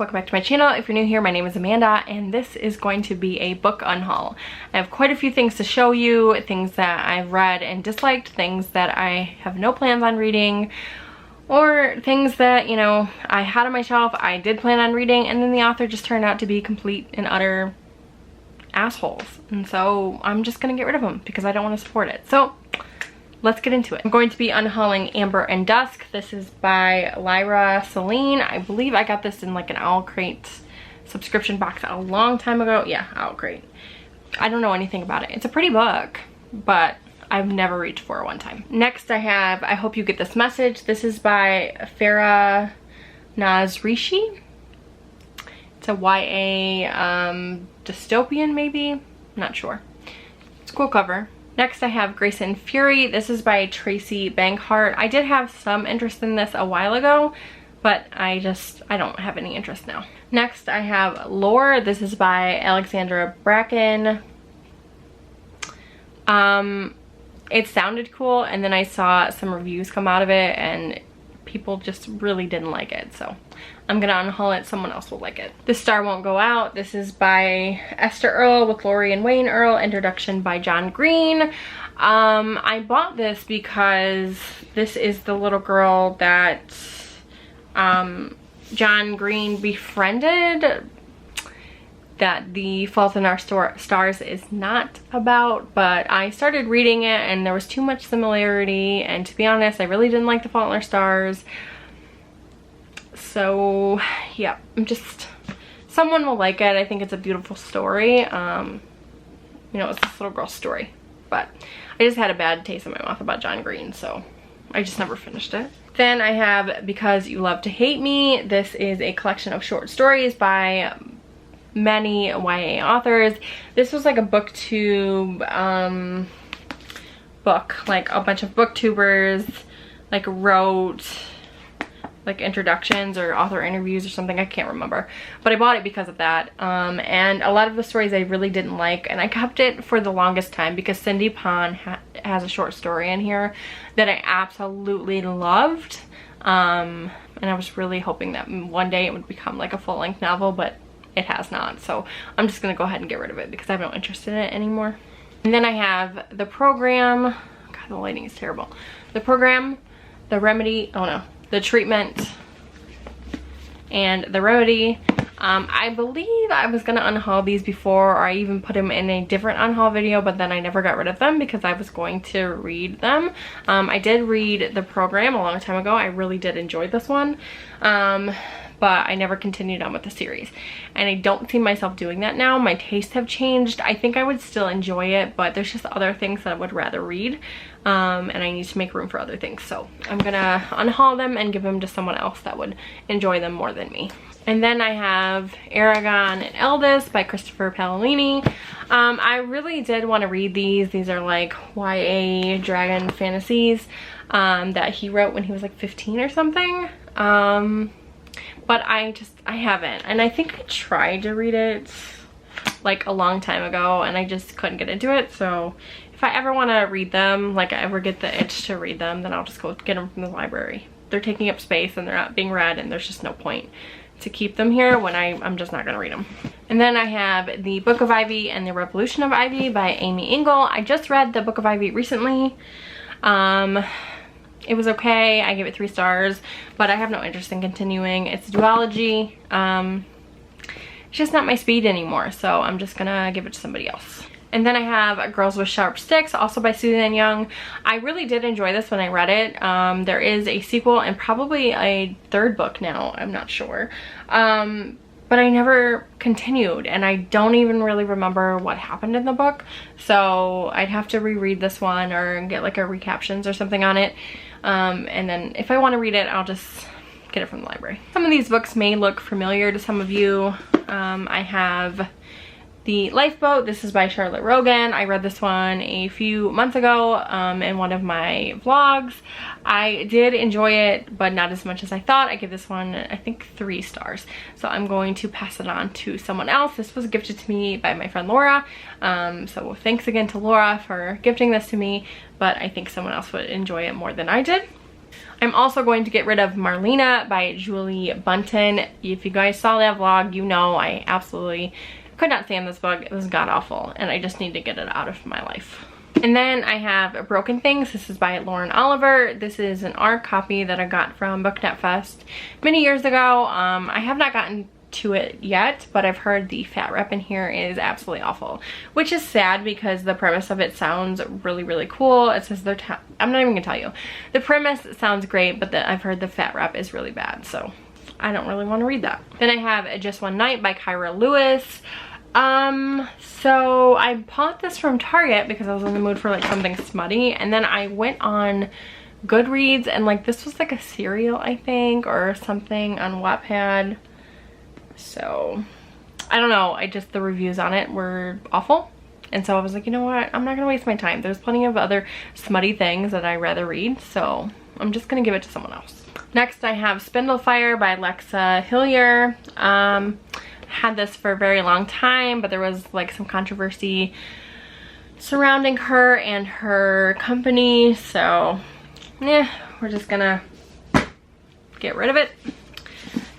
welcome back to my channel. If you're new here, my name is Amanda and this is going to be a book unhaul. I have quite a few things to show you, things that I've read and disliked, things that I have no plans on reading, or things that, you know, I had on my shelf, I did plan on reading, and then the author just turned out to be complete and utter assholes. And so I'm just gonna get rid of them because I don't want to support it. So let's get into it. I'm going to be unhauling Amber and Dusk. This is by Lyra Celine. I believe I got this in like an Owl Crate subscription box a long time ago. Yeah, Owl Crate. I don't know anything about it. It's a pretty book, but I've never reached for it one time. Next I have I Hope You Get This Message. This is by Farah Nazrishi. It's a YA dystopian maybe? Not sure. It's a cool cover. Next I have Grace and Fury. This is by Tracy Bankhart. I did have some interest in this a while ago, but I don't have any interest now. Next I have Lore. This is by Alexandra Bracken. It sounded cool, and then I saw some reviews come out of it and people just really didn't like it, so I'm gonna unhaul it. Someone else will like it. The Star Won't Go Out. This is by Esther Earl with Lori and Wayne Earl. Introduction by John Green. I bought this because this is the little girl that John Green befriended, that The Fault in Our Stars is not about, but I started reading it and there was too much similarity, and to be honest I really didn't like The Fault in Our Stars. So yeah, someone will like it. I think it's a beautiful story. You know, it's this little girl's story, but I just had a bad taste in my mouth about John Green, so I just never finished it. Then I have Because You Love to Hate Me. This is a collection of short stories by many YA authors. This was like a booktube book, like a bunch of booktubers like wrote like introductions or author interviews or something, I can't remember, but I bought it because of that. And a lot of the stories I really didn't like, and I kept it for the longest time because Cindy Pon has a short story in here that I absolutely loved, and I was really hoping that one day it would become like a full-length novel, but it has not. So I'm just gonna go ahead and get rid of it because I have no interest in it anymore. And then I have The Program. God, the lighting is terrible. The Program, The Remedy, oh no, The Treatment, and The Remedy. I believe I was gonna unhaul these before, or I even put them in a different unhaul video, but then I never got rid of them because I was going to read them. I did read The Program a long time ago. I really did enjoy this one, but I never continued on with the series, and I don't see myself doing that now. My tastes have changed. I think I would still enjoy it, but there's just other things that I would rather read, and I need to make room for other things, so I'm gonna unhaul them and give them to someone else that would enjoy them more than me. And then I have Aragon and Eldest by Christopher Paolini. I really did want to read these. These are like YA dragon fantasies that he wrote when he was like 15 or something. But I haven't, and I think I tried to read it like a long time ago and I just couldn't get into it. So if I ever want to read them, like I ever get the itch to read them, then I'll just go get them from the library. They're taking up space and they're not being read, and there's just no point to keep them here when I'm just not gonna read them. And then I have The Book of Ivy and the Revolution of Ivy by Amy Engel. I just read The Book of Ivy recently. It was okay. I gave it 3 stars, but I have no interest in continuing. It's duology. It's just not my speed anymore, so I'm just gonna give it to somebody else. And then I have Girls with Sharp Sticks, also by Suzanne Young. I really did enjoy this when I read it. There is a sequel and probably a 3rd book now, I'm not sure. But I never continued, and I don't even really remember what happened in the book, so I'd have to reread this one or get like a recaptions or something on it. And then if I want to read it, I'll just get it from the library. Some of these books may look familiar to some of you. I have The Lifeboat. This is by Charlotte Rogan. I read this one a few months ago in one of my vlogs. I did enjoy it, but not as much as I thought. I give this one, I think, 3 stars. So I'm going to pass it on to someone else. This was gifted to me by my friend Laura. So thanks again to Laura for gifting this to me, but I think someone else would enjoy it more than I did. I'm also going to get rid of Marlena by Julie Bunton. If you guys saw that vlog, you know I absolutely could not stand this book. It was god-awful, and I just need to get it out of my life. And then I have Broken Things. This is by Lauren Oliver. This is an ARC copy that I got from BookNet Fest many years ago. I have not gotten to it yet, but I've heard the fat rep in here is absolutely awful, which is sad because the premise of it sounds really, really cool. It says I'm not even gonna tell you. The premise sounds great, but I've heard the fat rep is really bad, so I don't really want to read that. Then I have Just One Night by Kyra Lewis. So I bought this from Target because I was in the mood for like something smutty, and then I went on Goodreads and like this was like a serial, I think, or something on Wattpad. So I don't know, the reviews on it were awful, and so I was like, you know what, I'm not gonna waste my time. There's plenty of other smutty things that I'd rather read, so I'm just gonna give it to someone else. Next I have Spindlefire by Lexa Hillier. Had this for a very long time, but there was like some controversy surrounding her and her company, so yeah, we're just gonna get rid of it.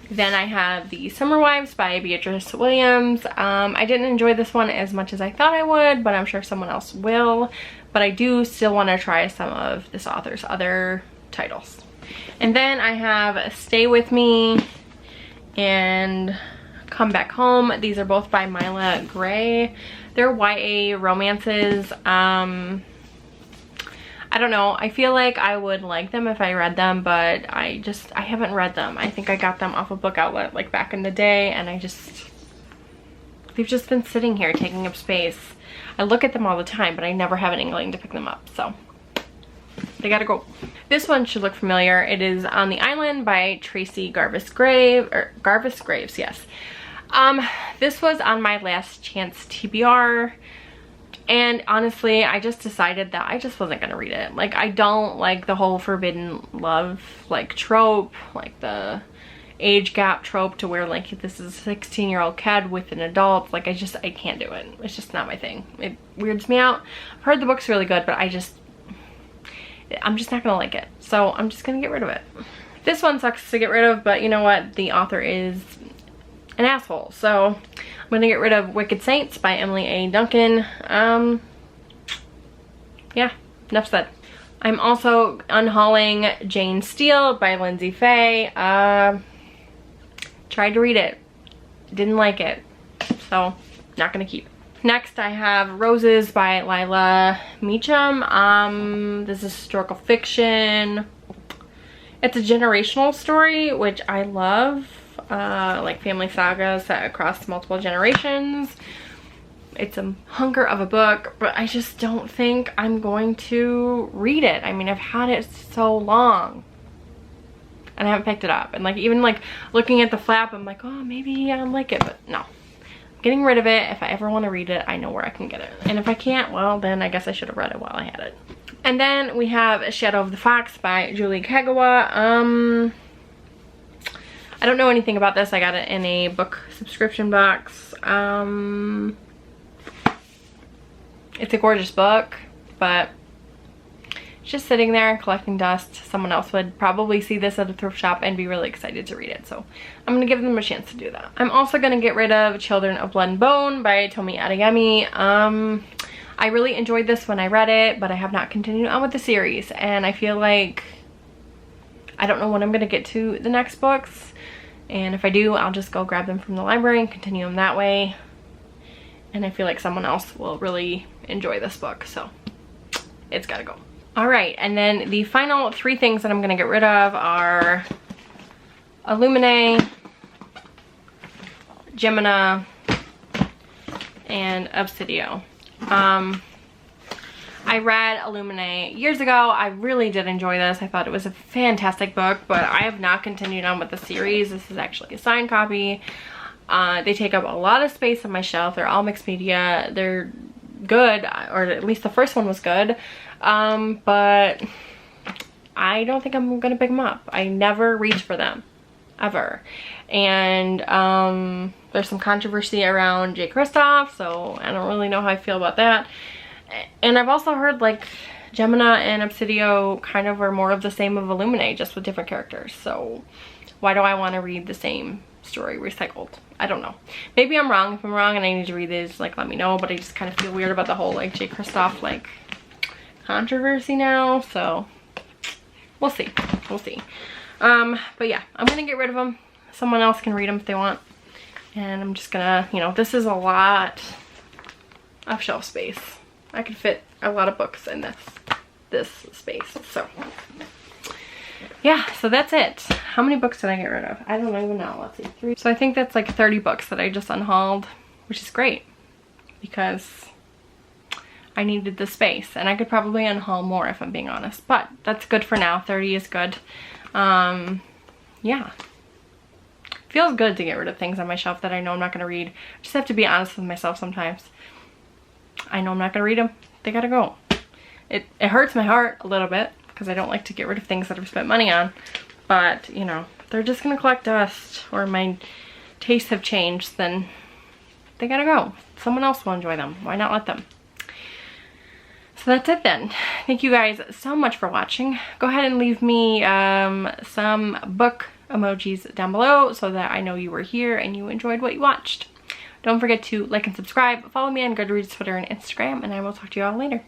Then I have The Summer Wives by Beatrice Williams. I didn't enjoy this one as much as I thought I would, but I'm sure someone else will. But I do still want to try some of this author's other titles. And then I have Stay With Me and Come Back Home. These are both by Mila Gray. They're YA romances. I don't know, I feel like I would like them if I read them, but I haven't read them. I think I got them off of Book Outlet like back in the day, and they've just been sitting here taking up space. I look at them all the time, but I never have an inkling to pick them up, so they gotta go. This one should look familiar. It is On the Island by Tracy Garvis Graves, yes. This was on my last chance TBR. And honestly, I just decided that I just wasn't gonna read it. Like, I don't like the whole forbidden love like trope, like the age gap trope to where like this is a 16-year-old kid with an adult. Like I can't do it. It's just not my thing. It weirds me out. I've heard the book's really good, but I'm just not gonna like it. So I'm just gonna get rid of it. This one sucks to get rid of, but you know what? The author is an asshole. So I'm gonna get rid of Wicked Saints by Emily A. Duncan. Yeah, enough said. I'm also unhauling Jane Steele by Lindsay Fay. Tried to read it, didn't like it, so not gonna keep. Next I have Roses by Lila Meacham. This is historical fiction. It's a generational story, which I love. Like family sagas set across multiple generations. It's a hunker of a book, but I just don't think I'm going to read it. I mean, I've had it so long and I haven't picked it up. And like, even like looking at the flap, I'm like, oh, maybe I like it, but no. I'm getting rid of it. If I ever want to read it, I know where I can get it. And if I can't, well, then I guess I should have read it while I had it. And then we have Shadow of the Fox by Julie Kagawa. I don't know anything about this. I got it in a book subscription box. It's a gorgeous book, but it's just sitting there collecting dust. Someone else would probably see this at a thrift shop and be really excited to read it, so I'm gonna give them a chance to do that. I'm also gonna get rid of Children of Blood and Bone by Tomi Adeyemi. I really enjoyed this when I read it, but I have not continued on with the series, and I feel like I don't know when I'm gonna get to the next books, and if I do, I'll just go grab them from the library and continue them that way. And I feel like someone else will really enjoy this book, so it's gotta go. All right, and then the final three things that I'm gonna get rid of are Illuminae, Gemina, and Obsidio. I read Illuminae years ago. I really did enjoy this. I thought it was a fantastic book, but I have not continued on with the series. This is actually a signed copy. They take up a lot of space on my shelf. They're all mixed media. They're good, or at least the first one was good, but I don't think I'm gonna pick them up. I never reach for them, ever. And there's some controversy around Jay Kristoff, so I don't really know how I feel about that. And I've also heard like Gemina and Obsidio kind of are more of the same of Illuminae, just with different characters. So why do I want to read the same story recycled? I don't know. Maybe I'm wrong. If I'm wrong and I need to read these, like, let me know. But I just kind of feel weird about the whole, like, J. Kristoff, like, controversy now. So we'll see. We'll see. But yeah, I'm gonna get rid of them. Someone else can read them if they want. And I'm just gonna, you know, this is a lot of shelf space. I could fit a lot of books in this space. So yeah, so that's it. How many books did I get rid of? I don't even know. Let's see, 3. So I think that's like 30 books that I just unhauled, which is great because I needed the space, and I could probably unhaul more if I'm being honest, but that's good for now. 30 is good. Yeah. Feels good to get rid of things on my shelf that I know I'm not going to read. I just have to be honest with myself sometimes. I know I'm not going to read them. They gotta go. It hurts my heart a little bit because I don't like to get rid of things that I've spent money on. But, you know, they're just going to collect dust, or my tastes have changed, then they gotta go. Someone else will enjoy them. Why not let them? So that's it then. Thank you guys so much for watching. Go ahead and leave me some book emojis down below so that I know you were here and you enjoyed what you watched. Don't forget to like and subscribe. Follow me on Goodreads, Twitter, and Instagram, and I will talk to you all later.